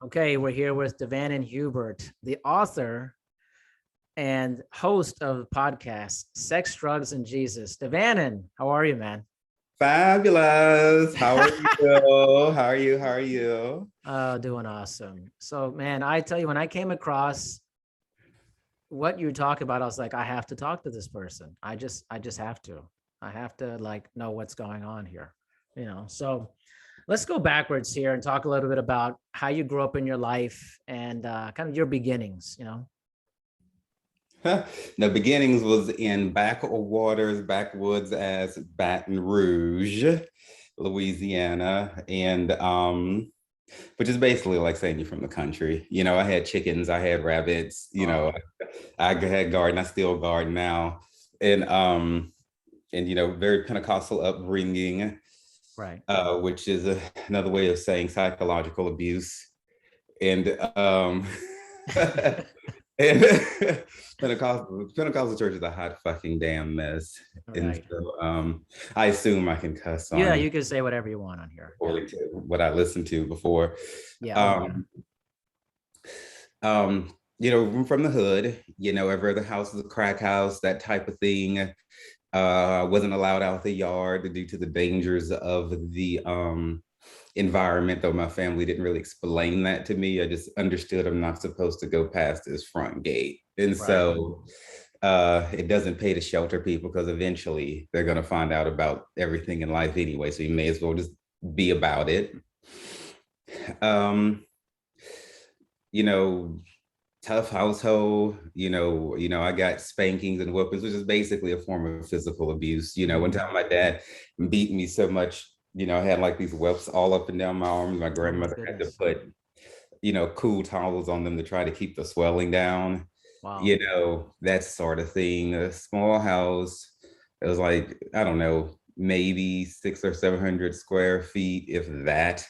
Okay, we're here with Devan and Hubert, the author and host of the podcast Sex, Drugs, and Jesus. Devanin, how are you, man? Fabulous. How are you? How are you? How are you? Doing awesome. So, man, I tell you, when I came across what you talk about, I was like, I have to talk to this person. I just have to. I have to like know what's going on here. So let's go backwards here and talk a little bit about how you grew up in your life and kind of your beginnings. The beginnings was in backwoods as Baton Rouge, Louisiana, and which is basically like saying you're from the country. I had chickens, I had rabbits, Oh, I had garden, I still garden now. And very Pentecostal upbringing, right. which is another way of saying psychological abuse. And and Pentecostal church is a hot fucking damn mess. And Right. so I assume I can cuss Yeah, on you can say whatever you want on here. Yeah. according to what I listened to before. Yeah. Oh, yeah. Um, I'm from the hood, every other house is a crack house, that type of thing. Wasn't allowed out the yard due to the dangers of the environment, though my family didn't really explain that to me. I just understood I'm not supposed to go past this front gate. And Right. so it doesn't pay to shelter people because eventually they're going to find out about everything in life anyway. So you may as well just be about it. Um, you know, Tough household, I got spankings and whoopings, which is basically a form of physical abuse. One Mhm. time my dad beat me so much, I had like these whelps all up and down my arms. My Oh my grandmother had to goodness. put, cool towels on them to try to keep the swelling down, Wow. that sort of thing. A small house. It was like, I don't know, maybe 600 or 700 square feet, if that.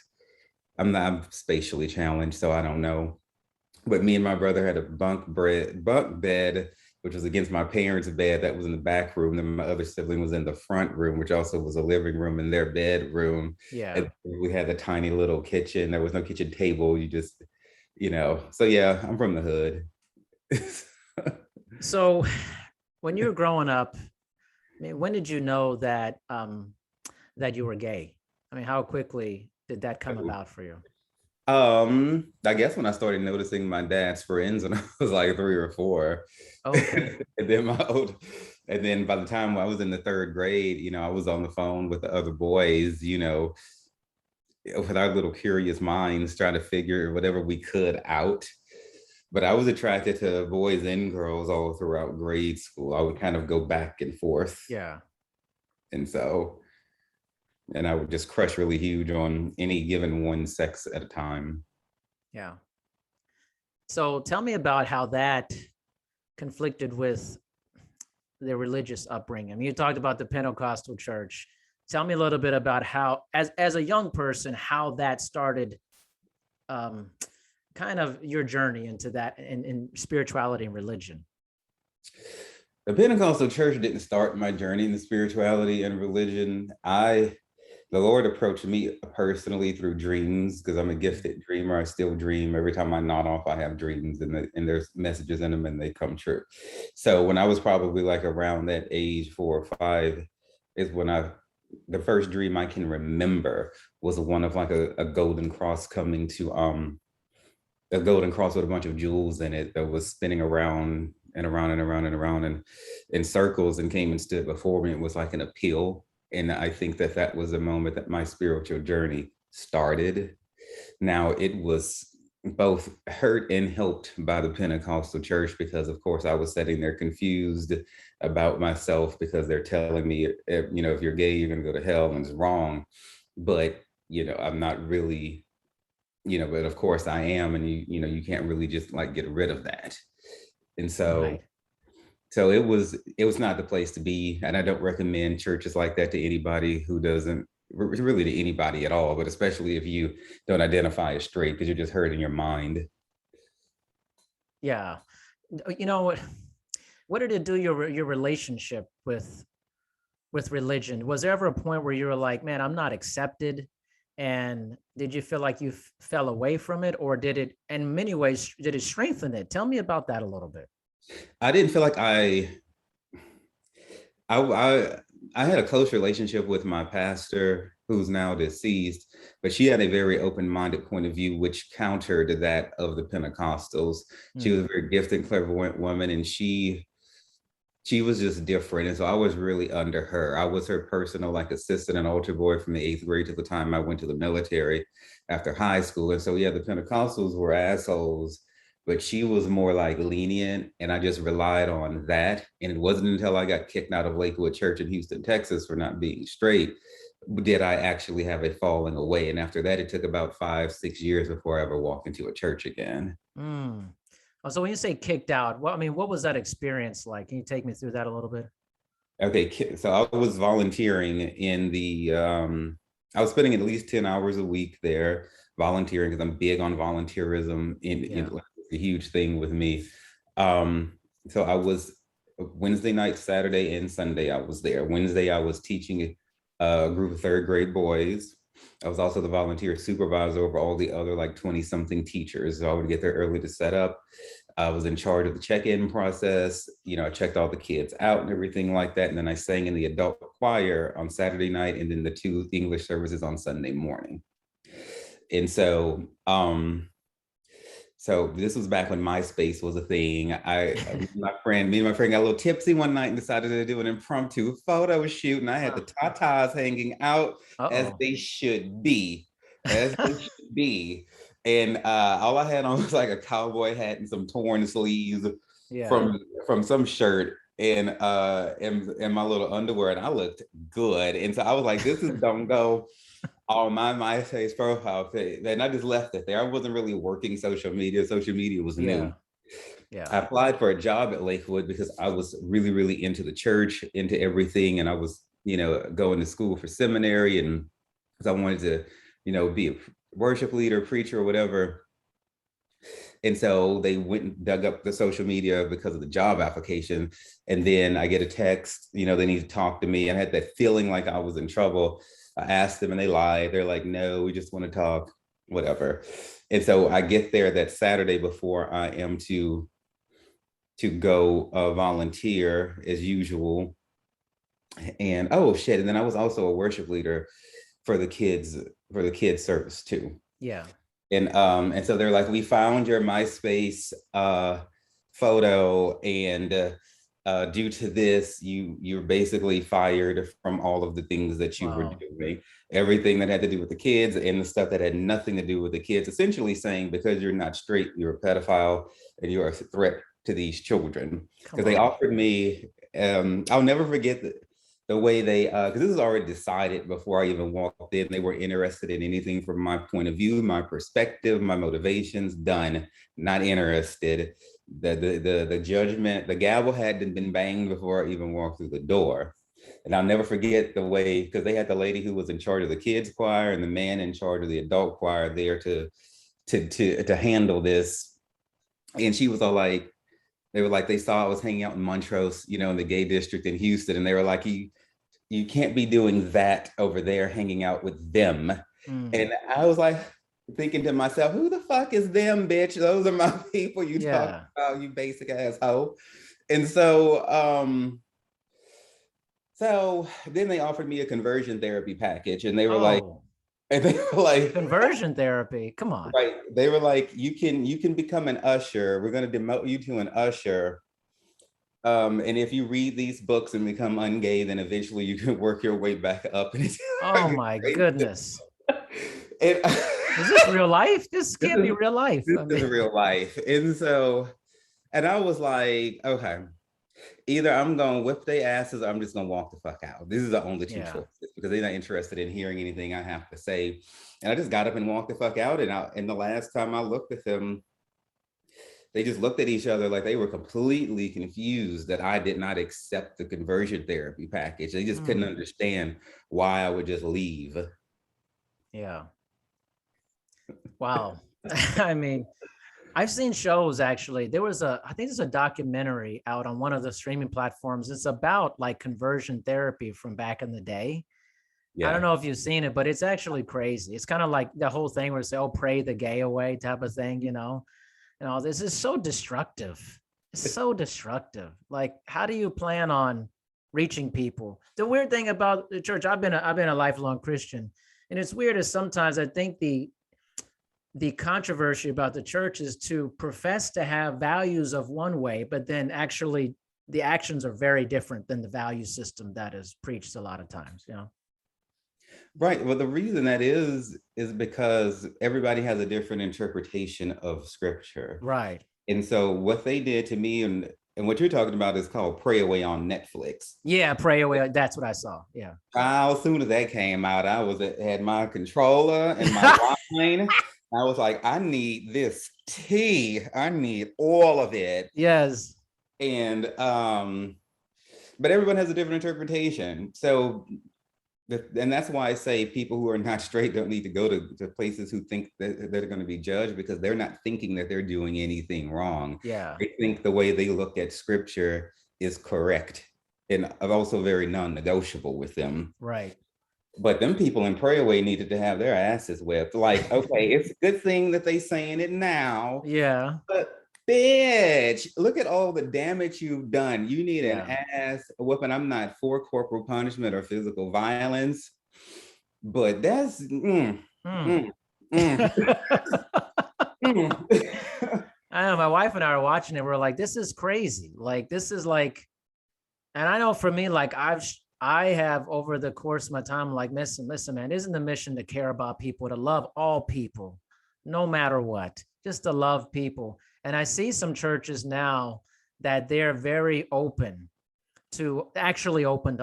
I'm spatially challenged, so I don't know. But me and my brother had a bunk bed, which was against my parents' bed that was in the back room. Then my other sibling was in the front room, which also was a living room in their bedroom. Yeah. And we had a tiny little kitchen. There was no kitchen table. You just, So yeah, I'm from the hood. So when you were growing up, I mean, when did you know that you were gay? I mean, how quickly did that come about for you? I guess when I started noticing my dad's friends when I was like 3 or 4, Okay. and then and then by the time I was in the third grade, I was on the phone with the other boys, with our little curious minds trying to figure whatever we could out. But I was attracted to boys and girls all throughout grade school. I would kind of go back and forth. Yeah. And so, and I would just crush really huge on any given one sex at a time. Yeah. So tell me about how that conflicted with their religious upbringing. I mean, you talked about the Pentecostal Church. Tell me a little bit about how, as a young person, how that started, um, kind of your journey into that in spirituality and religion. The Pentecostal church didn't start my journey into spirituality and religion. The Lord approached me personally through dreams because I'm a gifted dreamer. I still dream. Every time I nod off, I have dreams and there's messages in them and they come true. So when I was probably like around that age, 4 or 5, is when the first dream I can remember was one of like a golden cross coming to a golden cross with a bunch of jewels in it that was spinning around and around and around and around and in circles and came and stood before me. It was like an appeal. And I think that was the moment that my spiritual journey started. Now, it was both hurt and helped by the Pentecostal church because, of course, I was sitting there confused about myself because they're telling me, if you're gay, you're going to go to hell and it's wrong. But, I'm not really, but of course I am. And you can't really just like get rid of that. And Right. so it was not the place to be, and I don't recommend churches like that to anybody who doesn't, really, to anybody at all, but especially if you don't identify as straight because you're just hurting your mind. Yeah. You know what did it do your relationship with religion? Was there ever a point where you were like, man, I'm not accepted And did you feel like you fell away from it, or did it, in many ways, did it strengthen it? Tell me about that a little bit. I didn't feel like I I had a close relationship with my pastor, who's now deceased, but she had a very open-minded point of view, which countered that of the Pentecostals. She was Hmm. a very gifted, clairvoyant woman, and she was just different. And so I was really under her. I was her personal like assistant and altar boy from the 8th grade to the time I went to the military after high school. And so yeah, the Pentecostals were assholes, but she was more like lenient, and I just relied on that. And it wasn't until I got kicked out of Lakewood Church in Houston, Texas for not being straight did I actually have a falling away. And after that, it took about 5, 6 years before I ever walked into a church again. Mm. Oh, so when you say kicked out, what I mean, what was that experience like? Can you take me through that a little bit? Okay, so I was volunteering in I was spending at least 10 hours a week there volunteering because I'm big on volunteerism. Yeah. Like, it's a huge thing with me. Um, so I was Wednesday night, Saturday, and Sunday, I was there. Wednesday, I was teaching a group of 3rd grade boys. I was also the volunteer supervisor over all the other like 20 something teachers. So I would get there early to set up. I was in charge of the check-in process. I checked all the kids out and everything like that. And then I sang in the adult choir on Saturday night, and then the 2 English services on Sunday morning. And so this was back when MySpace was a thing. Me and my friend got a little tipsy one night and decided to do an impromptu photo shoot. And I had the tatas hanging out as Uh-oh. they should be, as they should be. And all I had on was like a cowboy hat and some torn sleeves Yeah. from some shirt and my little underwear, and I looked good. And so I was like, this is don't go on my MySpace profile page. And I just left it there. I wasn't really working social media. Social media was new. Yeah. Yeah. I applied for a job at Lakewood because I was really, really into the church, into everything. And I was, going to school for seminary, and because I wanted to, be a worship leader, preacher, or whatever. And so they went and dug up the social media because of the job application. And then I get a text, they need to talk to me. I had that feeling like I was in trouble. I asked them and they lied. They're like, no, we just want to talk, whatever. And so I get there that Saturday before I am to go volunteer as usual. And oh shit. And then I was also a worship leader for the kids service too. Yeah. And so they're like, we found your MySpace photo, and due to this, you're basically fired from all of the things that you were Wow. doing, everything that had to do with the kids and the stuff that had nothing to do with the kids, essentially saying because you're not straight, you're a pedophile and you're a threat to these children. Come Because they on. offered me, I'll never forget the way they because this was already decided before I even walked in. They were interested in anything from my point of view, my perspective, my motivations. Done. Not interested. The judgment, the gavel hadn't been banged before I even walked through the door. And I'll never forget the way, because they had the lady who was in charge of the kids choir and the man in charge of the adult choir there to handle this. And she was all like, they were like, they saw I was hanging out in Montrose, in the gay district in Houston, and they were like, you can't be doing that over there, hanging out with them. Mm. And I was like thinking to myself, who the fuck is them, bitch? Those are my people you talk Yeah. about, you basic asshole. And so then they offered me a conversion therapy package, and they were like, Oh, and they were like, conversion therapy. Come on. right. They were like, you can become an usher. We're going to demote you to an usher. And if you read these books and become ungay, then eventually you can work your way back up. And it's Oh my goodness. and, Is this real life? This this can't is be real life. this I is mean, real life. And I was like, okay, either I'm gonna whip their asses or I'm just gonna walk the fuck out. This is the only two yeah. choices because they're not interested in hearing anything I have to say. And I just got up and walked the fuck out. And the last time I looked at them, they just looked at each other like they were completely confused that I did not accept the conversion therapy package. They just couldn't understand why I would just leave. Yeah. Wow. I mean, I've seen shows actually. I think there's a documentary out on one of the streaming platforms. It's about like conversion therapy from back in the day. I don't Yeah. know if you've seen it, but it's actually crazy. It's kind of like the whole thing where it's, oh, pray the gay away type of thing, you know, and all this is so destructive. It's so destructive. Like, how do you plan on reaching people? The weird thing about the church, I've been a lifelong Christian, and it's weird as sometimes I think the controversy about the church is to profess to have values of one way, but then actually the actions are very different than the value system that is preached a lot of times, you know? Right. Well, the reason that is because everybody has a different interpretation of scripture. Right. And so what they did to me and what you're talking about is called Pray Away on Netflix. Yeah, pray away. That's what I saw. Yeah. As soon as that came out, had my controller and my wine. I was like, I need this tea. I need all of it. Yes. And but everyone has a different interpretation. So and that's why I say people who are not straight don't need to go to places who think that they're going to be judged, because they're not thinking that they're doing anything wrong. Yeah. They think the way they look at scripture is correct and also very non-negotiable with them. Right. But them people in Pray Away needed to have their asses whipped. Like, okay, it's a good thing that they saying it now. Yeah. But bitch, look at all the damage you've done. You need an ass whooping. I'm not for corporal punishment or physical violence, but that's I know my wife and I are watching it. We're like, this is crazy. Like, this is like, and I know for me, like I have over the course of my time, like, listen, man, isn't the mission to care about people, to love all people, no matter what, just to love people. And I see some churches now that they're very open to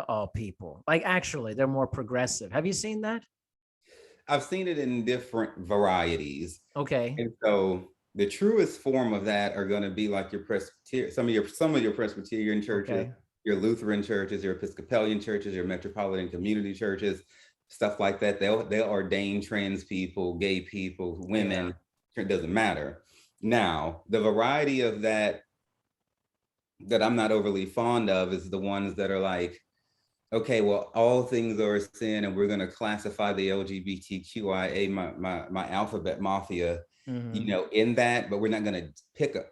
all people. Like, actually, they're more progressive. Have you seen that? I've seen it in different varieties. Okay. And so the truest form of that are going to be like your Presbyterian, some of your Presbyterian churches, okay, your Lutheran churches, your Episcopalian churches, your metropolitan community churches, stuff like that. They'll ordain trans people, gay people, women. Yeah. It doesn't matter. Now, the variety of that I'm not overly fond of is the ones that are like, okay, well, all things are a sin, and we're going to classify the LGBTQIA, my alphabet mafia, in that, but we're not going to pick up,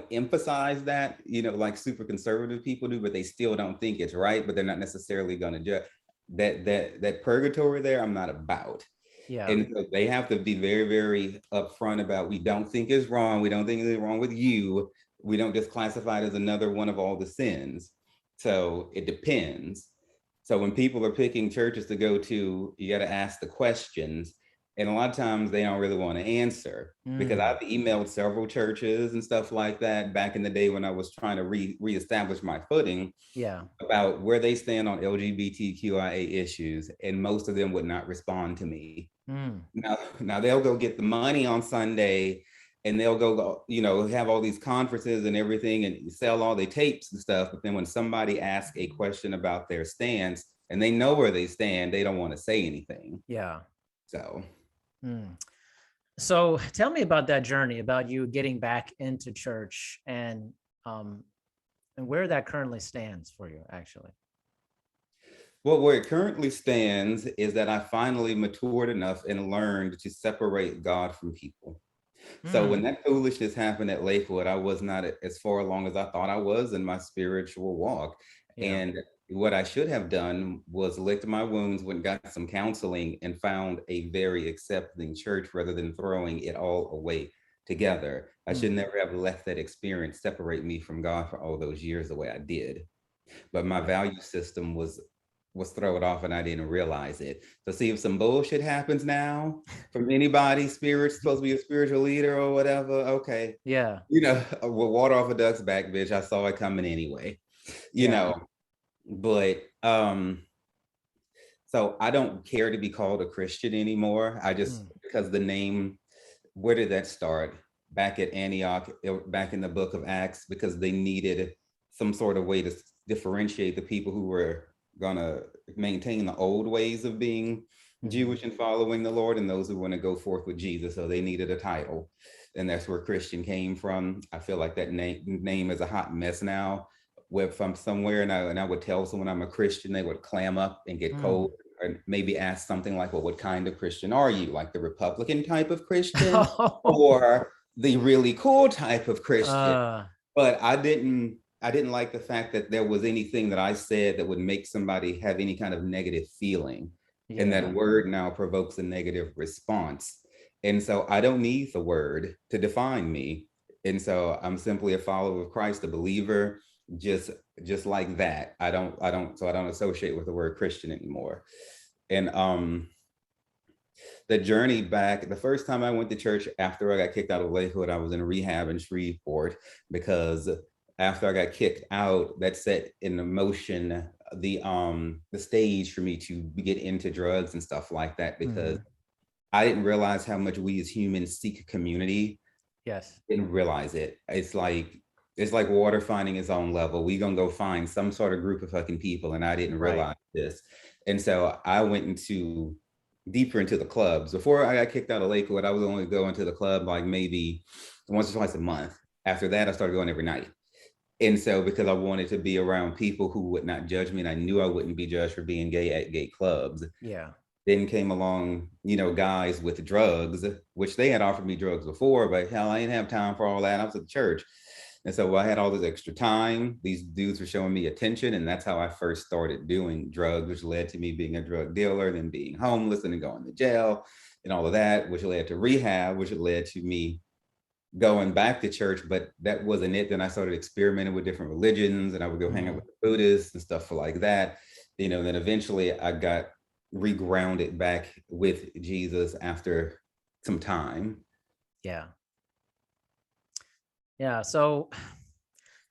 emphasize that, like super conservative people do, but they still don't think it's right, but they're not necessarily going to judge. That purgatory there, I'm not about. Yeah. And so they have to be very, very upfront about, we don't think it's wrong. We don't think it's wrong with you. We don't just classify it as another one of all the sins. So it depends. So when people are picking churches to go to, you got to ask the questions. And a lot of times they don't really want to answer, because I've emailed several churches and stuff like that back in the day when I was trying to reestablish my footing, about where they stand on LGBTQIA issues. And most of them would not respond to me. Now they'll go get the money on Sunday, and they'll go, have all these conferences and everything and sell all their tapes and stuff. But then when somebody asks a question about their stance and they know where they stand, they don't want to say anything. Yeah. So. So tell me about that journey, about you getting back into church, and where that currently stands for you, actually. Well, where it currently stands is that I finally matured enough and learned to separate God from people. So when that foolishness happened at Lakewood, I was not as far along as I thought I was in my spiritual walk. Yeah. And what I should have done was licked my wounds, went and got some counseling, and found a very accepting church rather than throwing it all away together. I should never have let that experience separate me from God for all those years the way I did. But my value system was thrown off and I didn't realize it. So see, if some bullshit happens now from anybody, supposed to be a spiritual leader or whatever, okay. Yeah. We'll water off a duck's back, bitch. I saw it coming anyway, you know. But so I don't care to be called a Christian anymore. I just, because the name, where did that start? Back at Antioch, back in the book of Acts, because they needed some sort of way to differentiate the people who were gonna maintain the old ways of being Jewish and following the Lord, and those who want to go forth with Jesus. So they needed a title, and that's where Christian came from. I feel like that name is a hot mess now. Where from somewhere, and I would tell someone I'm a Christian, they would clam up and get cold. or maybe ask something like, well, what kind of Christian are you? Like the Republican type of Christian or the really cool type of Christian? But I didn't like the fact that there was anything that I said that would make somebody have any kind of negative feeling. And yeah, that word now provokes a negative response. And so I don't need the word to define me. And so I'm simply a follower of Christ, a believer, just like that. I don't associate with the word Christian anymore. And the journey back, the first time I went to church after I got kicked out of Lakewood, I was in rehab in Shreveport, because after I got kicked out, that set in motion the stage for me to get into drugs and stuff like that, because I didn't realize how much we as humans seek community. yes, Didn't realize it. It's like water finding its own level. We gonna go find some sort of group of fucking people, and I didn't right, realize this. And so I went deeper into the clubs. Before I got kicked out of Lakewood, I was only going to the club like maybe once or twice a month. After that, I started going every night. And so because I wanted to be around people who would not judge me, and I knew I wouldn't be judged for being gay at gay clubs. yeah, Then came along, guys with drugs, which they had offered me drugs before, but hell, I didn't have time for all that. I was at the church. And so I had all this extra time. These dudes were showing me attention. And that's how I first started doing drugs, which led to me being a drug dealer, then being homeless, and then going to jail and all of that, which led to rehab, which led to me going back to church. But that wasn't it. Then I started experimenting with different religions, and I would go hang out with the Buddhists and stuff like that. Then eventually I got regrounded back with Jesus after some time. yeah. Yeah, so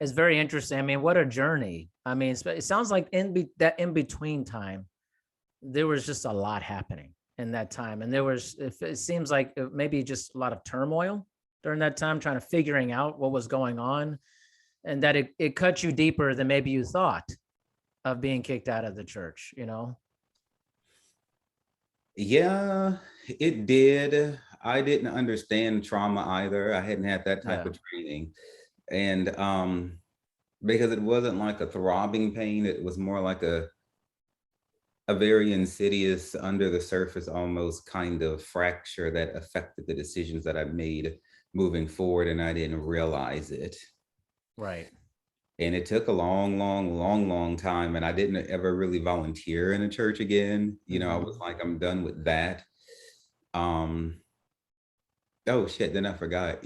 it's very interesting. I mean, what a journey. I mean, it sounds like that in between time, there was just a lot happening in that time. And it seems like maybe just a lot of turmoil during that time, trying to figuring out what was going on, and that it cut you deeper than maybe you thought of being kicked out of the church, Yeah, it did. I didn't understand trauma either. I hadn't had that type of training. And because it wasn't like a throbbing pain, it was more like a very insidious, under the surface, almost kind of fracture that affected the decisions that I made moving forward, and I didn't realize it. Right. And it took a long, long, long, long time. And I didn't ever really volunteer in a church again. I was like, I'm done with that. Oh shit, then I forgot,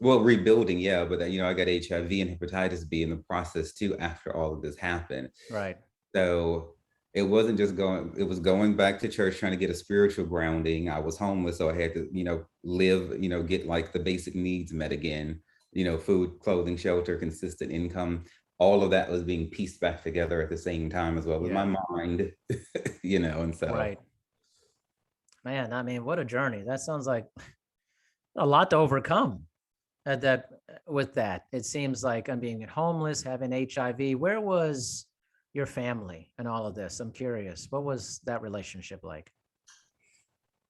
well, rebuilding, yeah, but I got HIV and hepatitis B in the process too after all of this happened. Right. So it wasn't just it was going back to church, trying to get a spiritual grounding. I was homeless, so I had to, live, get like the basic needs met again, food, clothing, shelter, consistent income. All of that was being pieced back together at the same time as well with my mind, and so. Right. Man, I mean, what a journey. That sounds like a lot to overcome with that. It seems like I'm being homeless, having HIV. Where was your family and all of this? I'm curious. What was that relationship like?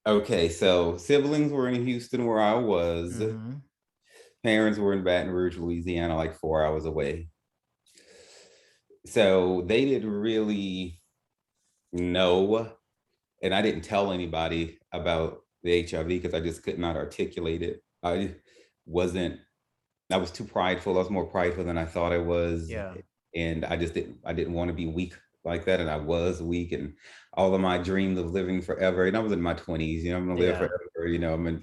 Okay, so siblings were in Houston where I was. Parents were in Baton Rouge, Louisiana, like 4 hours away. So they didn't really know, and I didn't tell anybody about the HIV because I just could not articulate it. I was too prideful. I was more prideful than I thought I was. Yeah. And I didn't want to be weak like that. And I was weak, and all of my dreams of living forever. And I was in my 20s, I'm gonna live forever,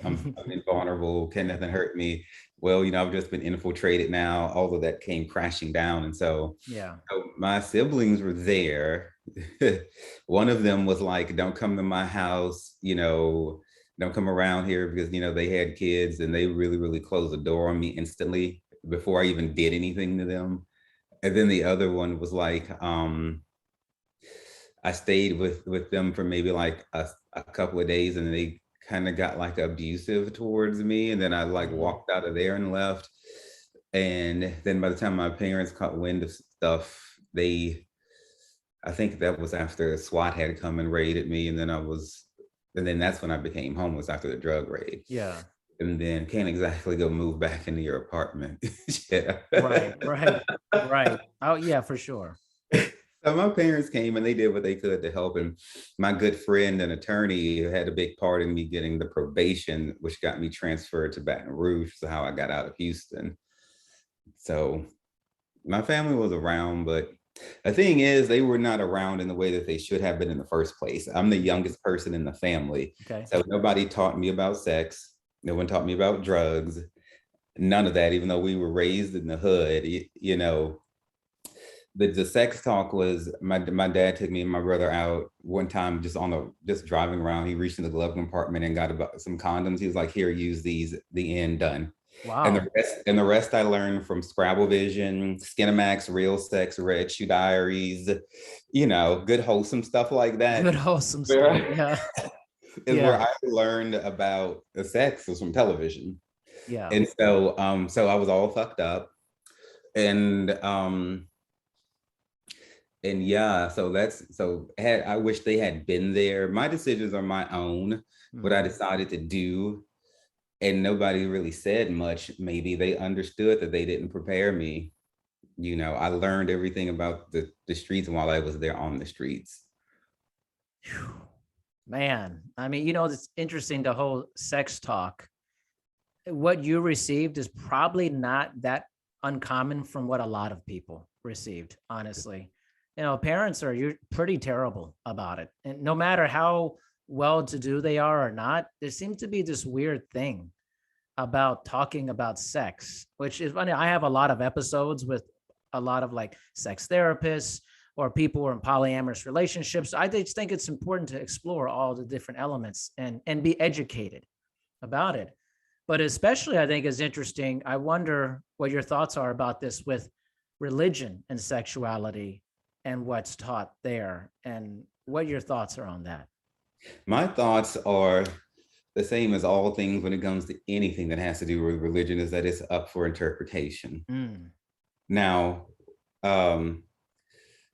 I'm invulnerable, can nothing hurt me. Well, I've just been infiltrated now. All of that came crashing down. And so my siblings were there. One of them was like, don't come to my house, don't come around here, because, they had kids, and they really, really closed the door on me instantly before I even did anything to them. And then the other one was like, I stayed with them for maybe like a couple of days, and they kind of got like abusive towards me. And then I like walked out of there and left. And then by the time my parents caught wind of stuff, I think that was after SWAT had come and raided me. And then that's when I became homeless, after the drug raid. Yeah. And then can't exactly go move back into your apartment. Yeah. Right. Oh yeah, for sure. So my parents came and they did what they could to help. And my good friend and attorney had a big part in me getting the probation, which got me transferred to Baton Rouge. So how I got out of Houston. So my family was around, but the thing is, they were not around in the way that they should have been in the first place. I'm the youngest person in the family. Okay. So nobody taught me about sex. No one taught me about drugs. None of that, even though we were raised in the hood, you know. The sex talk was my dad took me and my brother out one time just driving around. He reached in the glove compartment and got about some condoms. He was like, "Here, use these. The end, done." Wow. And the rest I learned from Scrabble Vision, Skinamax, Real Sex, Red Shoe Diaries, you know, good wholesome stuff like that. Good wholesome stuff. Yeah. Is Yeah. where I learned about the sex was from television. Yeah. And so I was all fucked up. And yeah, I wish they had been there. My decisions are my own, what I decided to do. And nobody really said much. Maybe they understood that they didn't prepare me. You know, I learned everything about the streets while I was there on the streets. Whew. Man, I mean, it's interesting, the whole sex talk. What you received is probably not that uncommon from what a lot of people received, honestly. Parents you're pretty terrible about it. And no matter how well-to-do they are or not, there seems to be this weird thing about talking about sex, which is funny. I have a lot of episodes with a lot of like sex therapists or people who are in polyamorous relationships. I just think it's important to explore all the different elements and be educated about it. But especially, I think is interesting. I wonder what your thoughts are about this with religion and sexuality and what's taught there, and what your thoughts are on that. My thoughts are the same as all things when it comes to anything that has to do with religion, is that it's up for interpretation. Now,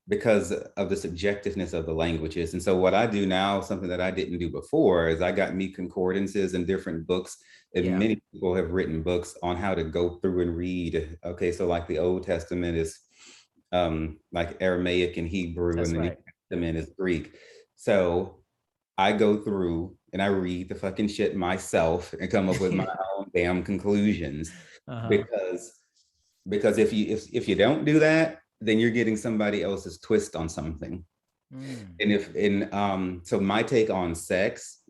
because of the subjectiveness of the languages. And so what I do now, something that I didn't do before, is I got me concordances and different books. And many people have written books on how to go through and read. Okay, so like the Old Testament is like Aramaic and Hebrew, and the New Testament is Greek. So I go through and I read the fucking shit myself and come up with my own damn conclusions. Because if you don't do that, then you're getting somebody else's twist on something. So my take on sex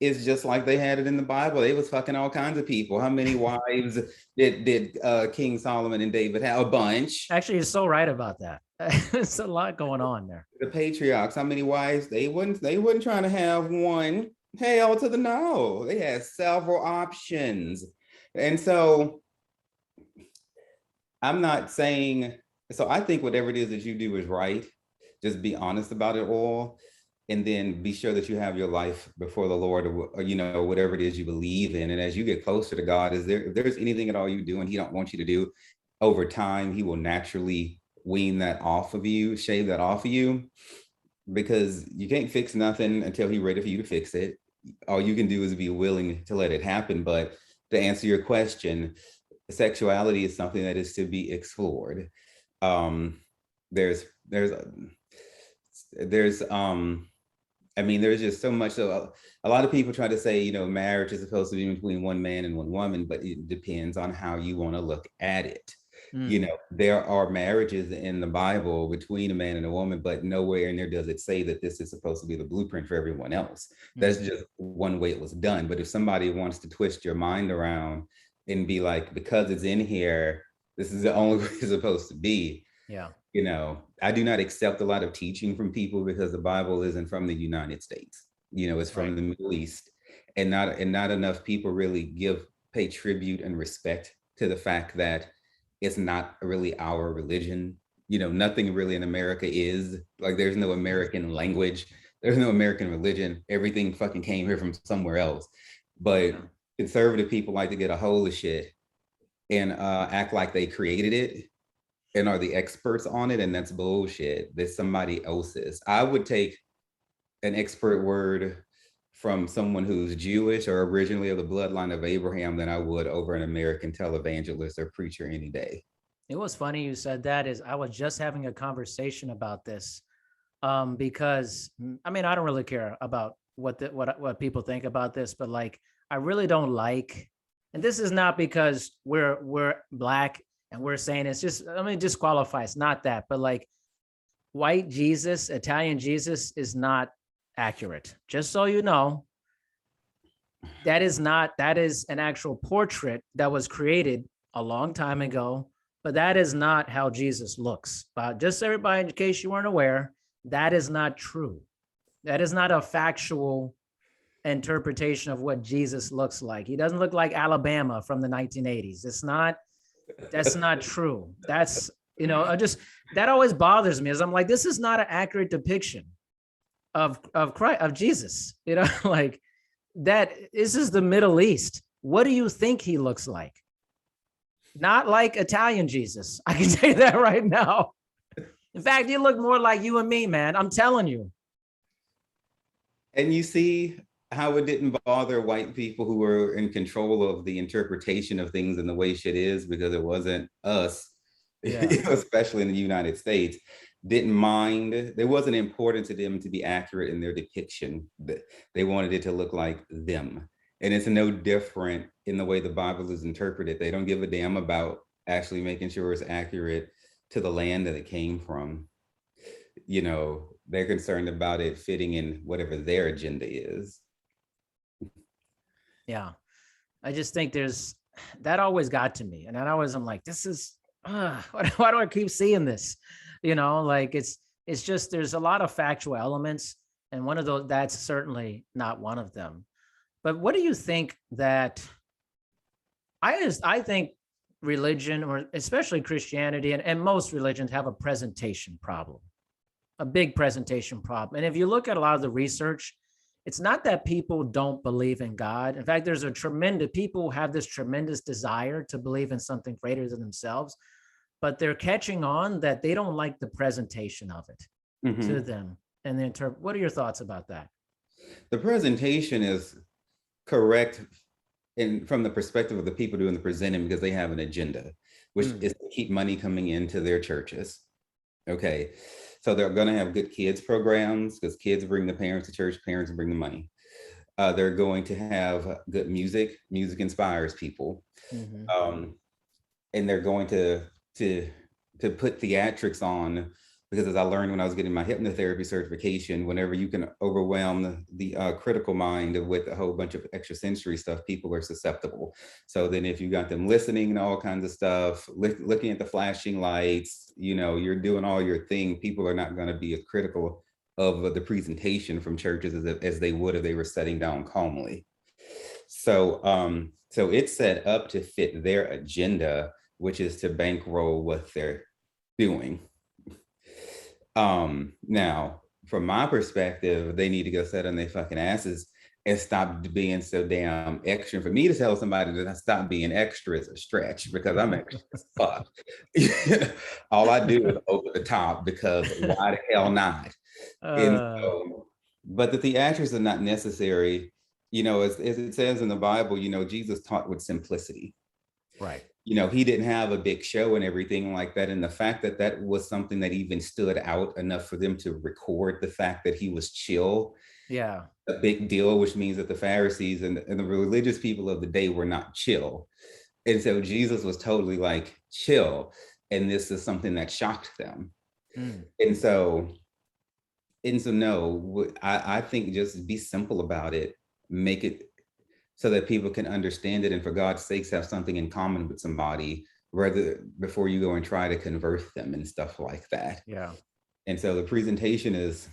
is just like they had it in the Bible. They was fucking all kinds of people. How many wives did King Solomon and David have? A bunch. Actually, you're so right about that. It's a lot going on there. The patriarchs, how many wives? They wasn't trying to have one. Hell to the no. They had several options. And so I'm not saying, so I think whatever it is that you do is right. Just be honest about it all. And then be sure that you have your life before the Lord, or whatever it is you believe in. And as you get closer to God, if there's anything at all you do and he don't want you to do, over time, he will naturally wean that off of you, shave that off of you, because you can't fix nothing until he's ready for you to fix it. All you can do is be willing to let it happen. But to answer your question, sexuality is something that is to be explored. There's just so much. So a lot of people try to say, marriage is supposed to be between one man and one woman, but it depends on how you want to look at it. There are marriages in the Bible between a man and a woman, but nowhere in there does it say that this is supposed to be the blueprint for everyone else. That's just one way it was done. But if somebody wants to twist your mind around and be like, because it's in here, this is the only way it's supposed to be. I do not accept a lot of teaching from people because the Bible isn't from the United States. It's from the Middle East, and not enough people really pay tribute and respect to the fact that it's not really our religion. Nothing really in America is. Like, there's no American language, there's no American religion. Everything fucking came here from somewhere else. But conservative people like to get a hold of shit and act like they created it and are the experts on it, and that's bullshit. That's somebody else's. I would take an expert word from someone who's Jewish or originally of the bloodline of Abraham than I would over an American televangelist or preacher any day. It was funny you said that. Is I was just having a conversation about this, because I mean, I don't really care about what people think about this, but like I really don't like, and this is not because we're black and we're saying it's just, let me just qualify, it's not that, but like white Jesus, Italian Jesus is not accurate. Just so you know, that is not, that is an actual portrait that was created a long time ago, but that is not how Jesus looks. Just everybody, in case you weren't aware, that is not true. That is not a factual interpretation of what Jesus looks like. He doesn't look like Alabama from the 1980s. It's not, that's not true. That's, I just, that always bothers me, is I'm like, this is not an accurate depiction of Christ, of Jesus, like that. This is the Middle East. What do you think he looks like? Not like Italian Jesus. I can tell you that right now. In fact, you look more like you and me, man. I'm telling you. And you see how it didn't bother white people who were in control of the interpretation of things and the way shit is, because it wasn't us, Yeah. especially in the United States, didn't mind. It wasn't important to them to be accurate in their depiction. They wanted it to look like them. And it's no different in the way the Bible is interpreted. They don't give a damn about actually making sure it's accurate to the land that it came from. They're concerned about it fitting in whatever their agenda is. Yeah. I just think that always got to me. And I'm like, this is, why do I keep seeing this? Like it's just, there's a lot of factual elements. And one of those, that's certainly not one of them. But what do you think that, I think religion, or especially Christianity, and most religions have a presentation problem, a big presentation problem. And if you look at a lot of the research, it's not that people don't believe in God. In fact, people have this tremendous desire to believe in something greater than themselves, but they're catching on that they don't like the presentation of it to them. And what are your thoughts about that? The presentation is correct from the perspective of the people doing the presenting, because they have an agenda, which is to keep money coming into their churches. Okay. So they're going to have good kids programs, because kids bring the parents to church, parents bring the money. They're going to have good music. Music inspires people. And they're going to put theatrics on, because as I learned when I was getting my hypnotherapy certification, whenever you can overwhelm the critical mind with a whole bunch of extrasensory stuff, people are susceptible. So then if you got them listening and all kinds of stuff, looking at the flashing lights, you're doing all your thing, people are not going to be as critical of the presentation from churches as they would if they were sitting down calmly. So it's set up to fit their agenda, which is to bankroll what they're doing. Now, from my perspective, they need to go sit on their fucking asses and stop being so damn extra. For me to tell somebody that I stop being extra is a stretch, because I'm extra as fuck. All I do is over the top, because why the hell not? But the theatrics are not necessary. As it says in the Bible, Jesus taught with simplicity. Right. He didn't have a big show and everything like that. And the fact that was something that even stood out enough for them to record the fact that he was chill. Yeah. A big deal, which means that the Pharisees and the religious people of the day were not chill. And so Jesus was totally like chill. And this is something that shocked them. And so no, I think just be simple about it. Make it so that people can understand it, and for God's sakes, have something in common with somebody, before you go and try to convert them and stuff like that. Yeah. And so the presentation is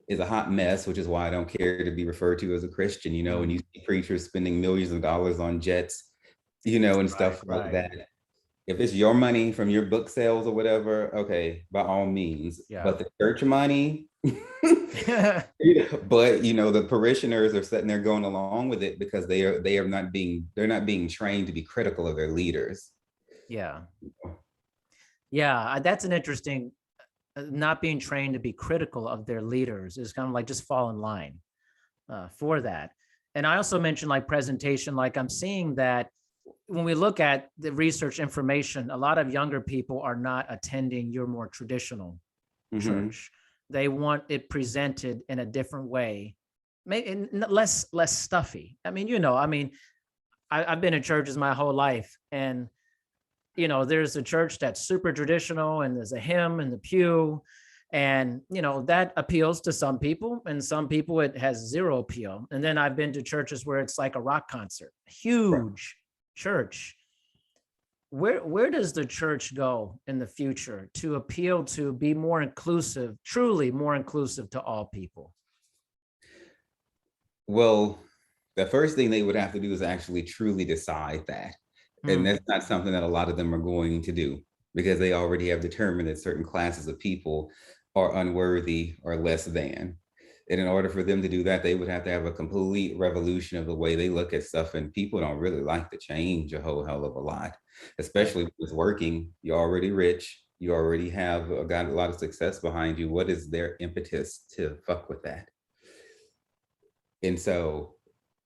a hot mess, which is why I don't care to be referred to as a Christian. When you see preachers spending millions of dollars on jets, and stuff like that. If it's your money from your book sales or whatever, okay, by all means. Yeah. But the church money, but the parishioners are sitting there going along with it, because they're not being trained to be critical of their leaders. Yeah. That's an interesting, not being trained to be critical of their leaders is kind of like just fall in line for that. And I also mentioned like presentation, like I'm seeing that when we look at the research information, a lot of younger people are not attending your more traditional church. They want it presented in a different way, maybe less stuffy. I mean, I've been in churches my whole life, and there's a church that's super traditional, and there's a hymn in the pew, and that appeals to some people, and some people it has zero appeal. And then I've been to churches where it's like a rock concert, huge church. Where does the church go in the future to appeal to be more inclusive, truly more inclusive to all people? Well, the first thing they would have to do is actually truly decide that. And that's not something that a lot of them are going to do, because they already have determined that certain classes of people are unworthy or less than. And in order for them to do that, they would have to have a complete revolution of the way they look at stuff. And people don't really like to change a whole hell of a lot, especially with working. You're already rich. You already have got a lot of success behind you. What is their impetus to fuck with that? And so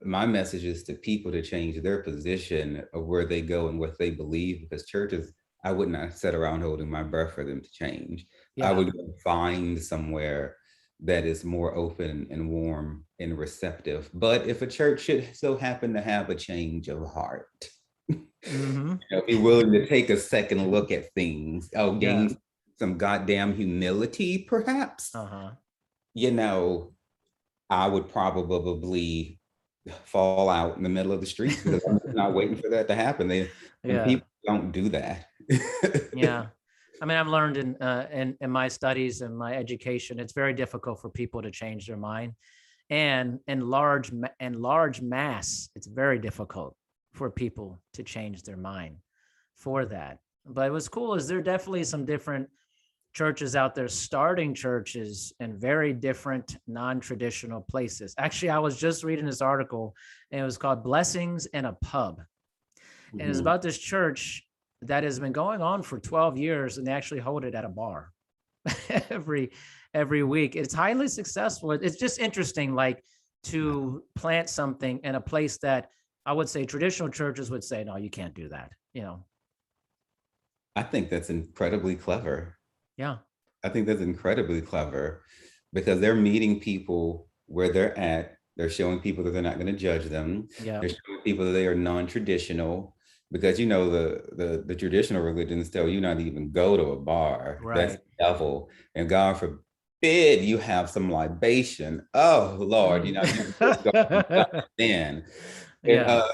my message is to people to change their position of where they go and what they believe, because churches, I would not sit around holding my breath for them to change. I would find somewhere that is more open and warm and receptive. But if a church should so happen to have a change of heart, be willing to take a second look at things, gain some goddamn humility, perhaps, I would probably fall out in the middle of the street, because I'm not waiting for that to happen. People don't do that. I mean, I've learned in my studies and my education, it's very difficult for people to change their mind, and in large mass, it's very difficult for people to change their mind for that. But what's cool is there are definitely some different churches out there starting churches in very different non-traditional places. Actually, I was just reading this article, and it was called Blessings in a Pub. And it's about this church that has been going on for 12 years, and they actually hold it at a bar every week. It's highly successful. It's just interesting, like, to plant something in a place that I would say traditional churches would say, no, you can't do that. I think that's incredibly clever. Yeah. I think that's incredibly clever, because they're meeting people where they're at. They're showing people that they're not going to judge them. They're showing people that they are non-traditional, because the traditional religions tell you not to even go to a bar. Right. That's the devil. And God forbid you have some libation. Oh Lord, you then. You're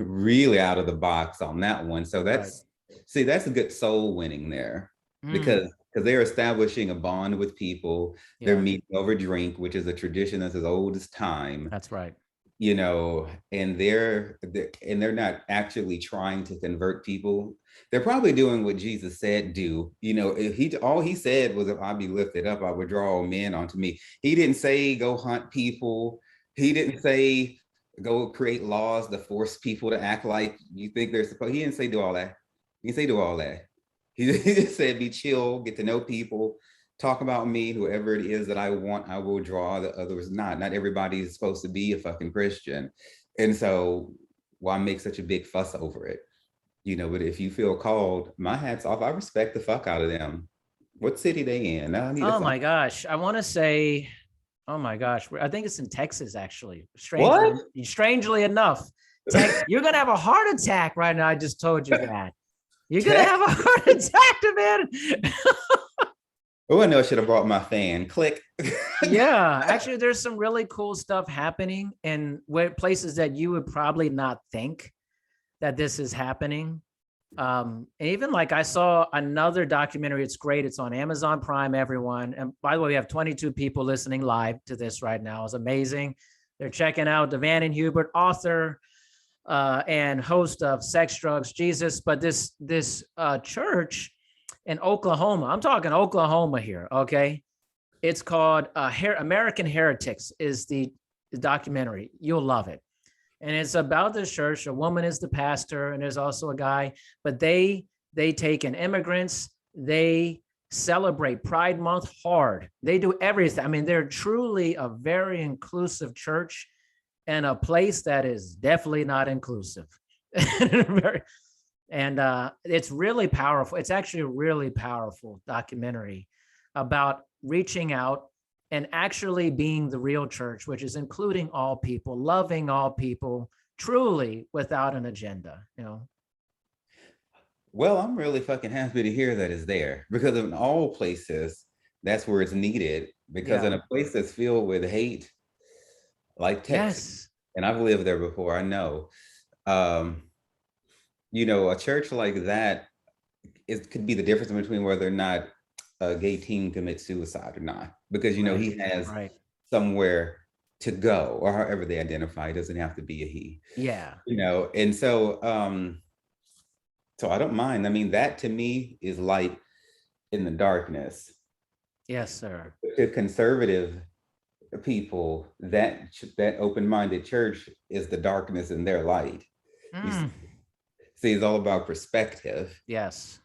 really out of the box on that one. So that's a good soul winning there, because they're establishing a bond with people. They're meeting over drink, which is a tradition that's as old as time. That's right. And they're not actually trying to convert people. They're probably doing what Jesus said do. All he said was, if I be lifted up, I would draw all men onto me. He didn't say go hunt people. He didn't say go create laws to force people to act like you think they're supposed. He didn't say do all that. He didn't say do all that. He just said be chill, get to know people, talk about me, whoever it is that I want, I will draw, the others not. Not everybody is supposed to be a fucking Christian. And so why make such a big fuss over it? But if you feel called, my hat's off. I respect the fuck out of them. What city they in? Oh my gosh. I want to say, oh my gosh. I think it's in Texas, actually. Strangely enough. You're going to have a heart attack right now. I just told you that. You're going to have a heart attack, man. Oh, I know I should have brought my fan. Click. Yeah, actually, there's some really cool stuff happening in places that you would probably not think that this is happening. And even like I saw another documentary. It's great. It's on Amazon Prime, everyone. And by the way, we have 22 people listening live to this right now. It's amazing. They're checking out Devan and Hubert, author and host of Sex, Drugs, Jesus. But this church in Oklahoma, I'm talking Oklahoma here, okay? It's called American Heretics is the documentary. You'll love it. And it's about this church. A woman is the pastor, and there's also a guy, but they take in immigrants. They celebrate Pride Month hard. They do everything. I mean, they're truly a very inclusive church, and a place that is definitely not inclusive. And it's really powerful. It's actually a really powerful documentary about reaching out and actually being the real church, which is including all people, loving all people, truly without an agenda, you know? Well, I'm really fucking happy to hear that it's there, because in all places, that's where it's needed. Because in Yeah. a place that's filled with hate, like Texas, Yes. and I've lived there before, I know. Um, a church like that, it could be the difference between whether or not a gay teen commits suicide or not, because Right. he has Right. somewhere to go, or however they identify. It doesn't have to be a he. Yeah. And so I don't mind. I mean, that to me is light in the darkness. Yes, sir. To conservative people, that open-minded church is the darkness in their light. You Mm. see, it's all about perspective. Yes.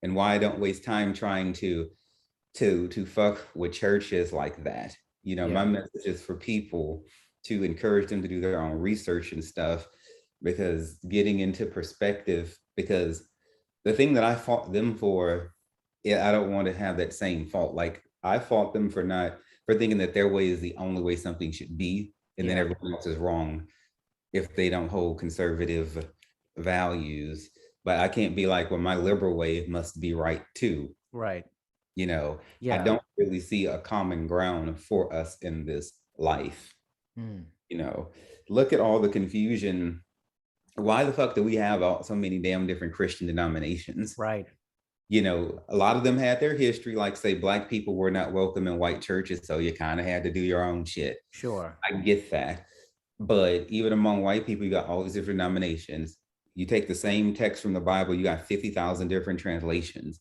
And why I don't waste time trying to fuck with churches like that. My Yeah. message is for people to encourage them to do their own research and stuff, because getting into perspective, because the thing that I fought them for, yeah, I don't want to have that same fault. Like, I fought them for thinking that their way is the only way something should be, and then Yeah. everyone else is wrong if they don't hold conservative values. But I can't be like, well, my liberal way must be right too. Right. I Yeah. don't really see a common ground for us in this life. Mm. Look at all the confusion. Why the fuck do we have so many damn different Christian denominations? Right. A lot of them had their history, like, say, Black people were not welcome in white churches, so you kind of had to do your own shit. Sure. I get that. But even among white people, you got all these different denominations. You take the same text from the Bible, you got 50,000 different translations.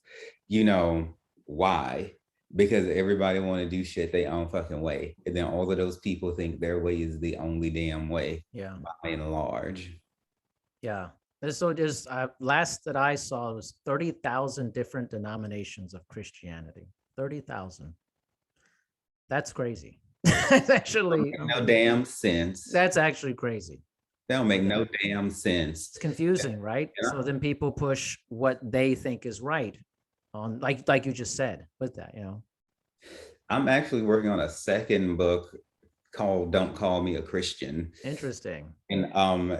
Why? Because everybody want to do shit their own fucking way. And then all of those people think their way is the only damn way, Yeah. by and large. Yeah. And so just last that I saw was 30,000 different denominations of Christianity. 30,000. That's crazy. That's actually No damn sense. that's actually crazy. That don't make no damn sense. It's confusing, right? Yeah. So then people push what they think is right on, like you just said with that, I'm actually working on a second book called Don't Call Me a Christian. Interesting. And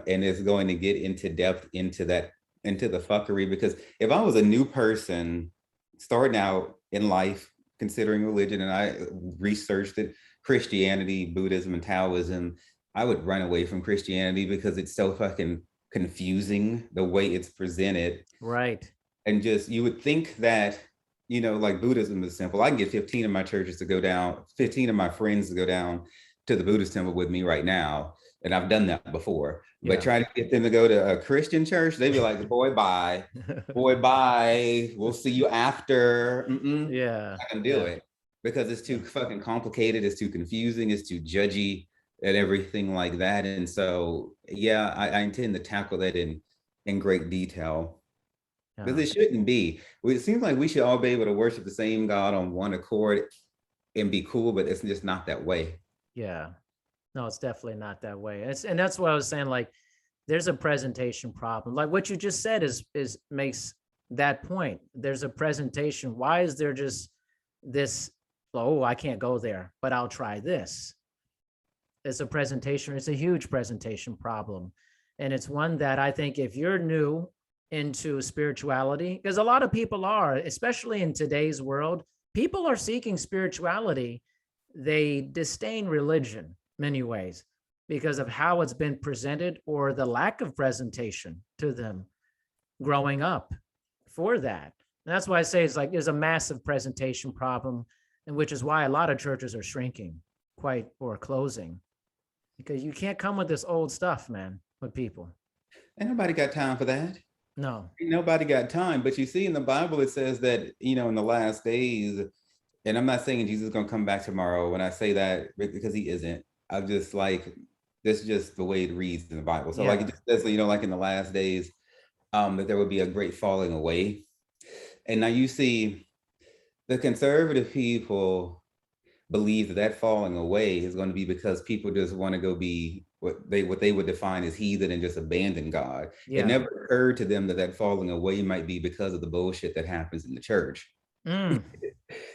it's going to get into depth into the fuckery, because if I was a new person starting out in life considering religion, and I researched it, Christianity, Buddhism, and Taoism, I would run away from Christianity because it's so fucking confusing the way it's presented. Right. And just, you would think that, like, Buddhism is simple. I can get 15 of my churches to go down, 15 of my friends to go down to the Buddhist temple with me right now. And I've done that before. But try to get them to go to a Christian church, they'd be like, boy, bye. Boy, bye. We'll see you after. Yeah. I can do it, because it's too fucking complicated. It's too confusing. It's too judgy and everything like that. And so, yeah, I intend to tackle that in great detail. Because it shouldn't be. It seems like we should all be able to worship the same God on one accord and be cool, but it's just not that way. Yeah. No, it's definitely not that way. And that's what I was saying. Like, there's a presentation problem. Like what you just said is makes that point. There's a presentation. Why is there just this? Oh, I can't go there, but I'll try this. It's a presentation. It's a huge presentation problem, and it's one that I think if you're new into spirituality, because a lot of people are, especially in today's world, people are seeking spirituality. They disdain religion many ways because of how it's been presented or the lack of presentation to them growing up for that. And that's why I say it's like there's a massive presentation problem, and which is why a lot of churches are shrinking or closing, because you can't come with this old stuff, man, with people. Ain't nobody got time for that. No. Ain't nobody got time. But you see in the Bible, it says that, in the last days, and I'm not saying Jesus is going to come back tomorrow when I say that, because he isn't. I'm just like, that's just the way it reads in the Bible. So like it just says, like in the last days, that there would be a great falling away. And now you see the conservative people, believe that that falling away is going to be because people just want to go be what they would define as heathen and just abandon God. It Yeah. never occurred to them that that falling away might be because of the bullshit that happens in the church. Mm,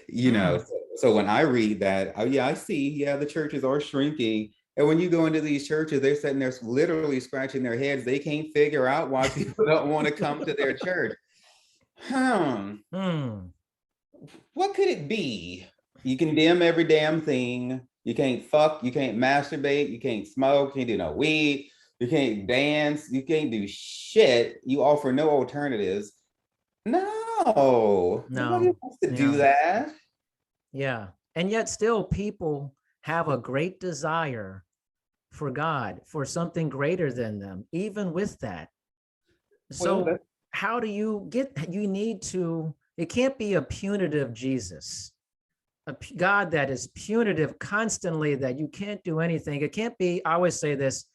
You know, mm. so when I read that, oh yeah, I see, yeah, the churches are shrinking. And when you go into these churches, they're sitting there literally scratching their heads. They can't figure out why people don't want to come to their church. Mm. What could it be? You condemn every damn thing. You can't fuck, you can't masturbate, you can't smoke, you can't do no weed, you can't dance, you can't do shit. You offer no alternatives. No, nobody No. wants to do Yeah. that. Yeah. And yet still people have a great desire for God, for something greater than them, even with that. Well, So how do you get, you need to, it can't be a punitive Jesus, God that is punitive constantly, that you can't do anything. It can't be, I always say this,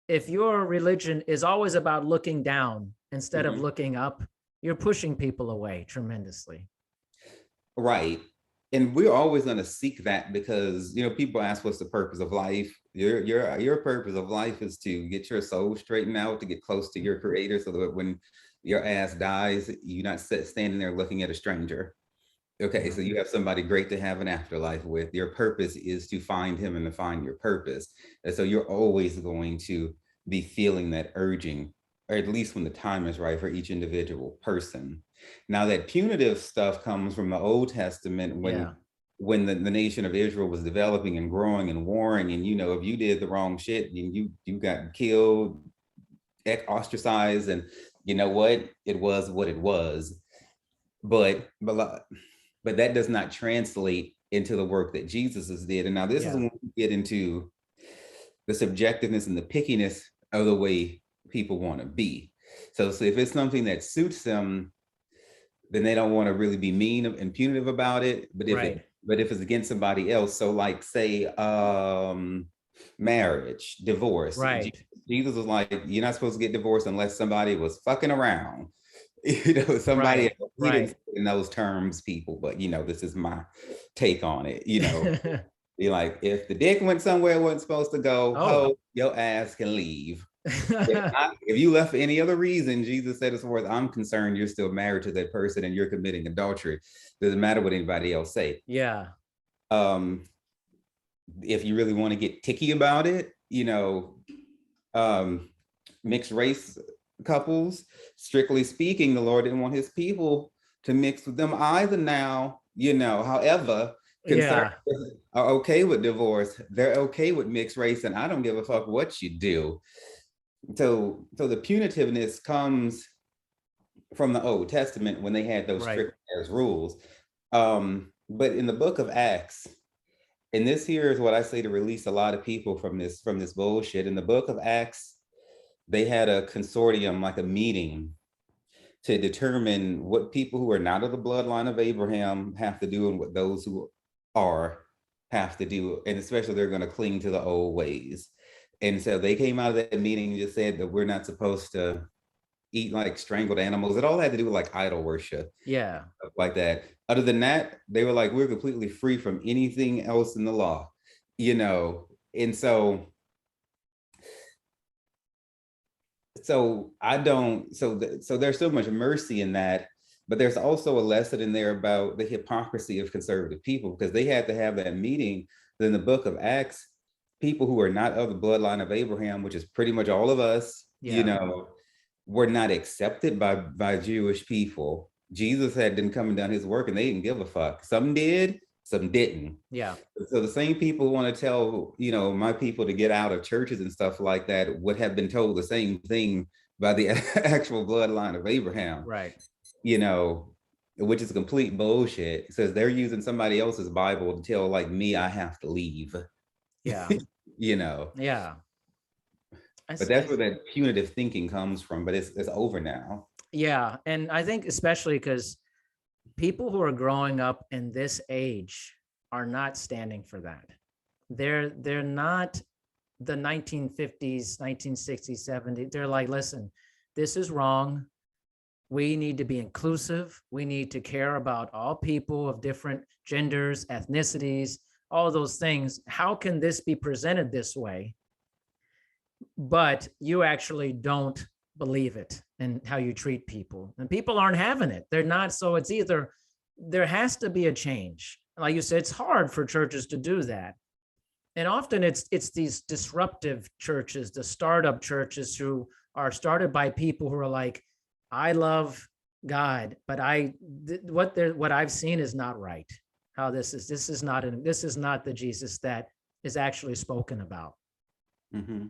if your religion is always about looking down instead of looking up, you're pushing people away tremendously. right. And we're always going to seek that because, you know, people ask what's the purpose of life. Your purpose of life is to get your soul straightened out, to get close to your creator, so that when your ass dies, you're not standing there looking at a stranger. Okay, so you have somebody great to have an afterlife with. Your purpose is to find him and to find your purpose. And so you're always going to be feeling that urging, or at least when the time is right for each individual person. Now that punitive stuff comes from the Old Testament when the nation of Israel was developing and growing and warring, and you know, if you did the wrong shit, you got killed, ostracized, and you know what? It was what it was. But that does not translate into the work that Jesus did. And now this is when we get into the subjectiveness and the pickiness of the way people want to be. So if it's something that suits them, then they don't want to really be mean and punitive about it. But if it's against somebody else, so like say marriage, divorce. Right. Jesus was like, you're not supposed to get divorced unless somebody was fucking around. You know, somebody he didn't say in those terms, people, but you know, this is my take on it. You know, be like, if the dick went somewhere it wasn't supposed to go, your ass can leave. If you left for any other reason, Jesus said, as far as I'm concerned, you're still married to that person and you're committing adultery. Doesn't matter what anybody else say. Yeah. If you really want to get ticky about it, you know, mixed race couples, strictly speaking, the Lord didn't want his people to mix with them either now, you know. However, conservatives are okay with divorce. They're okay with mixed race, and I don't give a fuck what you do. So the punitiveness comes from the Old Testament when they had those strict as rules. But in the book of Acts, and this here is what I say to release a lot of people from this bullshit. In the book of Acts, they had a consortium, like a meeting, to determine what people who are not of the bloodline of Abraham have to do and what those who are have to do. And especially they're going to cling to the old ways. And so they came out of that meeting and just said that we're not supposed to eat like strangled animals. It all had to do with like idol worship. Yeah. Stuff like that. Other than that, they were like, we're completely free from anything else in the law, you know. And so I don't, so there's so much mercy in that, but there's also a lesson in there about the hypocrisy of conservative people, because they had to have that meeting. Then the book of Acts, people who are not of the bloodline of Abraham, which is pretty much all of us, you know, were not accepted by Jewish people. Jesus had been coming down his work and they didn't give a fuck. Some did, some didn't. Yeah. So the same people who want to tell, you know, my people to get out of churches and stuff like that would have been told the same thing by the actual bloodline of Abraham. Right. You know, which is complete bullshit. It says they're using somebody else's Bible to tell like me I have to leave. Yeah. You know. Yeah. But that's where that punitive thinking comes from, but it's over now. Yeah. And I think especially because people who are growing up in this age are not standing for that. They're not the 1950s, 1960s, 70s. They're like, listen, this is wrong. We need to be inclusive. We need to care about all people of different genders, ethnicities. all those things. How can this be presented this way? But you actually don't believe it and how you treat people, and people aren't having it. They're not. So it's either there has to be a change. Like you said, it's hard for churches to do that. And often it's these disruptive churches, the startup churches who are started by people who are like, I love God, but what I've seen is not right. How this is not the Jesus that is actually spoken about. Mm-hmm.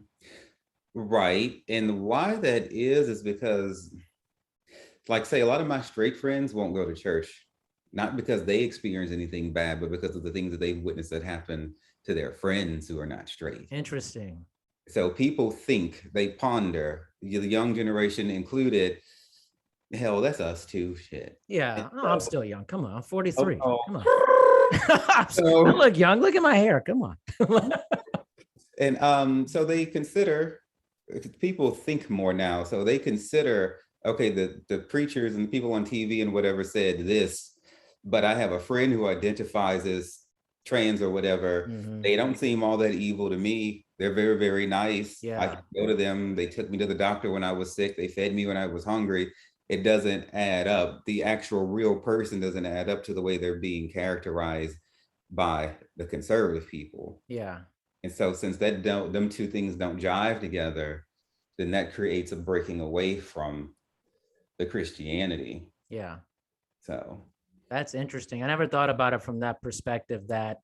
Right. And why that is because, like, say, a lot of my straight friends won't go to church, not because they experience anything bad, but because of the things that they've witnessed that happen to their friends who are not straight. Interesting. So people think, they ponder, the young generation included, hell, that's us too, shit. Yeah. No, I'm still young. Come on. I'm 43. Oh, Come on. so, I look young. Look at my hair. Come on. and so they consider, people think more now. So they consider, okay, the preachers and the people on TV and whatever said this, but I have a friend who identifies as trans or whatever. Mhm. They don't seem all that evil to me. They're very, very nice. I Yeah. can go to them. They took me to the doctor when I was sick. They fed me when I was hungry. It doesn't add up. The actual real person doesn't add up to the way they're being characterized by the conservative people. Yeah. And so since them two things don't jive together, then that creates a breaking away from the Christianity. Yeah. So That's interesting. I never thought about it from that perspective that,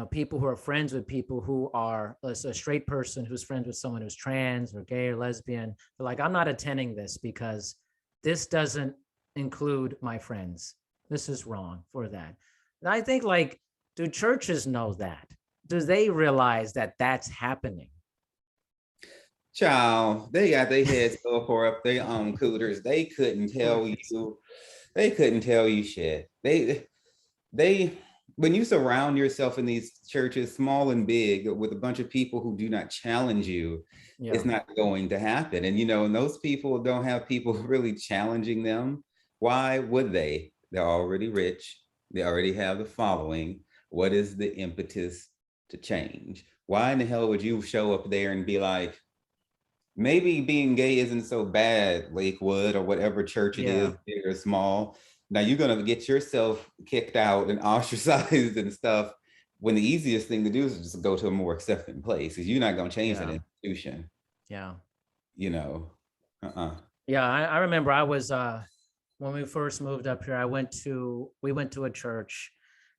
people who are friends with people who are a straight person who's friends with someone who's trans or gay or lesbian, they're like, I'm not attending this because this doesn't include my friends. This is wrong for that. And I think, like, do churches know that? Do they realize that that's happening? child, they got their heads so far up their own cooters. They couldn't tell you, they couldn't tell you shit. They when you surround yourself in these churches, small and big, with a bunch of people who do not challenge you, Yeah. it's not going to happen. And and those people don't have people really challenging them. Why would they? They're already rich. They already have the following. What is the impetus to change? Why in the hell would you show up there and be like, maybe being gay isn't so bad, Lakewood or whatever church it is, big or small. Now you're gonna get yourself kicked out and ostracized and stuff, when the easiest thing to do is just go to a more accepting place, because you're not gonna change that institution. Yeah. Uh-uh. Yeah. I remember I was when we first moved up here, we went to a church,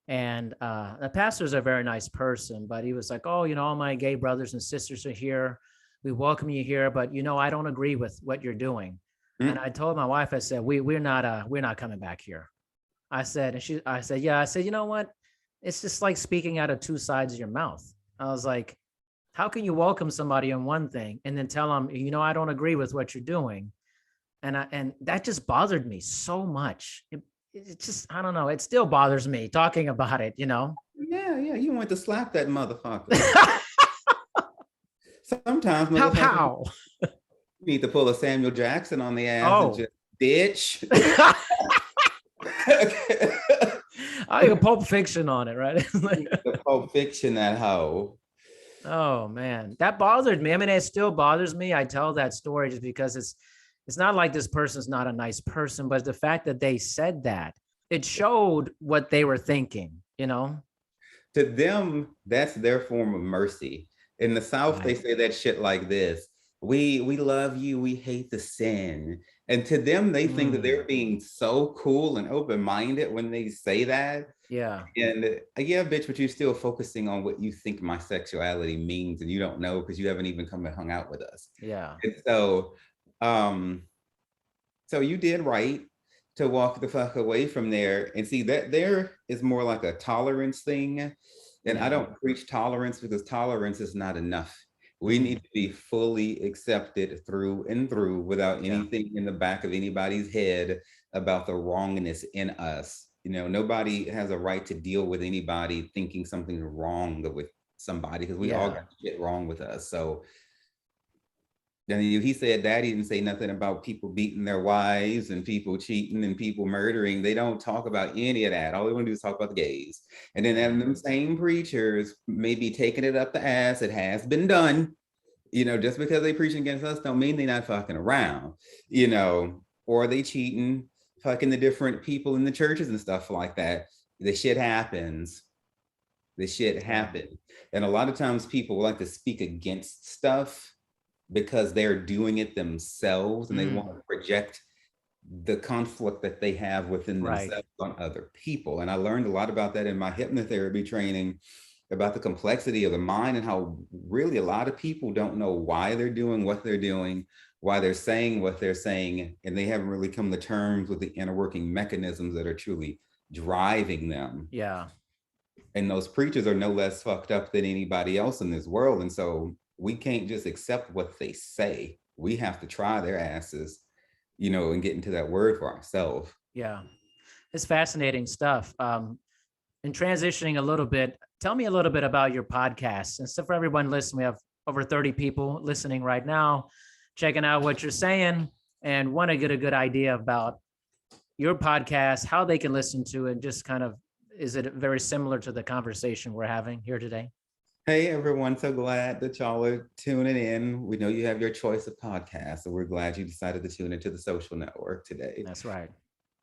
and the pastor's a very nice person, but he was like, oh, all my gay brothers and sisters are here. We welcome you here, but I don't agree with what you're doing. And I told my wife, I said, we're not coming back here. I said, yeah. I said, you know what? It's just like speaking out of two sides of your mouth. I was like, how can you welcome somebody on one thing and then tell them, I don't agree with what you're doing? And that just bothered me so much. It just, I don't know. It still bothers me talking about it, Yeah, you want to slap that motherfucker. Sometimes How? You need to pull a Samuel Jackson on the ass and just, bitch. I got Pulp Fiction on it, right? The Pulp Fiction, that hoe. Oh man, that bothered me. I mean, it still bothers me. I tell that story just because it's not like this person's not a nice person, but the fact that they said that, it showed what they were thinking, To them, that's their form of mercy. In the South, They say that shit like this. We love you, we hate the sin. And to them, they think that they're being so cool and open-minded when they say that. Yeah. And yeah, bitch, but you're still focusing on what you think my sexuality means, and you don't know because you haven't even come and hung out with us. Yeah. And so you did right to walk the fuck away from there and see that there is more like a tolerance thing. And I don't preach tolerance, because tolerance is not enough. We need to be fully accepted through and through, without anything in the back of anybody's head about the wrongness in us. Nobody has a right to deal with anybody thinking something's wrong with somebody, because we all got shit wrong with us. So And he said that he didn't say nothing about people beating their wives and people cheating and people murdering. They don't talk about any of that. All they want to do is talk about the gays. And then having them same preachers maybe taking it up the ass. It has been done. Just because they preaching against us don't mean they're not fucking around, or they cheating, fucking the different people in the churches and stuff like that. The shit happens. The shit happens. And a lot of times people like to speak against stuff because they're doing it themselves and they want to project the conflict that they have within themselves on other people. And I learned a lot about that in my hypnotherapy training, about the complexity of the mind and how really a lot of people don't know why they're doing what they're doing, why they're saying what they're saying, and they haven't really come to terms with the inner working mechanisms that are truly driving them. Yeah. And those preachers are no less fucked up than anybody else in this world. And so we can't just accept what they say. We have to try their asses, and get into that word for ourselves. Yeah. It's fascinating stuff. In transitioning a little bit, tell me a little bit about your podcast. And so for everyone listening, we have over 30 people listening right now, checking out what you're saying and want to get a good idea about your podcast, how they can listen to it, and just kind of, is it very similar to the conversation we're having here today? Hey, everyone. So glad that y'all are tuning in. We know you have your choice of podcasts, so we're glad you decided to tune into the Social Network today. That's right.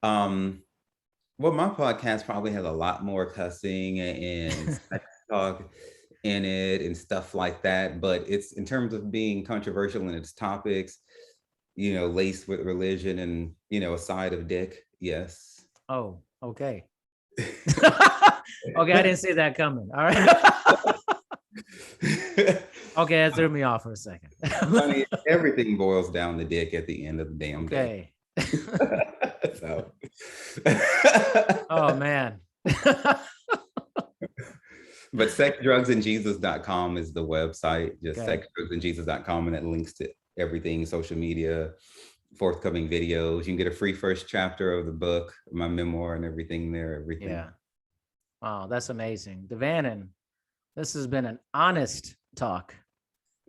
Well, my podcast probably has a lot more cussing and sex talk in it and stuff like that. But it's, in terms of being controversial in its topics, laced with religion and, a side of dick. Yes. Oh, okay. Okay, I didn't see that coming. All right. Okay, that threw me off for a second. Honey, everything boils down to dick at the end of the damn day. So. Oh man. But sexdrugsandjesus.com is the website. Just sexdrugsandjesus.com, and it links to everything, social media, forthcoming videos. You can get a free first chapter of the book, my memoir, and everything there. Everything. Yeah. Wow, that's amazing. Devannon, this has been an honest talk,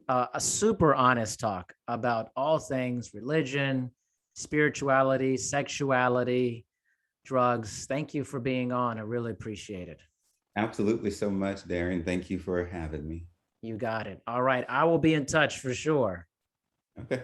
a super honest talk about all things religion, spirituality, sexuality, drugs. Thank you for being on. I really appreciate it. Absolutely so much, Darren. Thank you for having me. You got it. All right. I will be in touch for sure. Okay.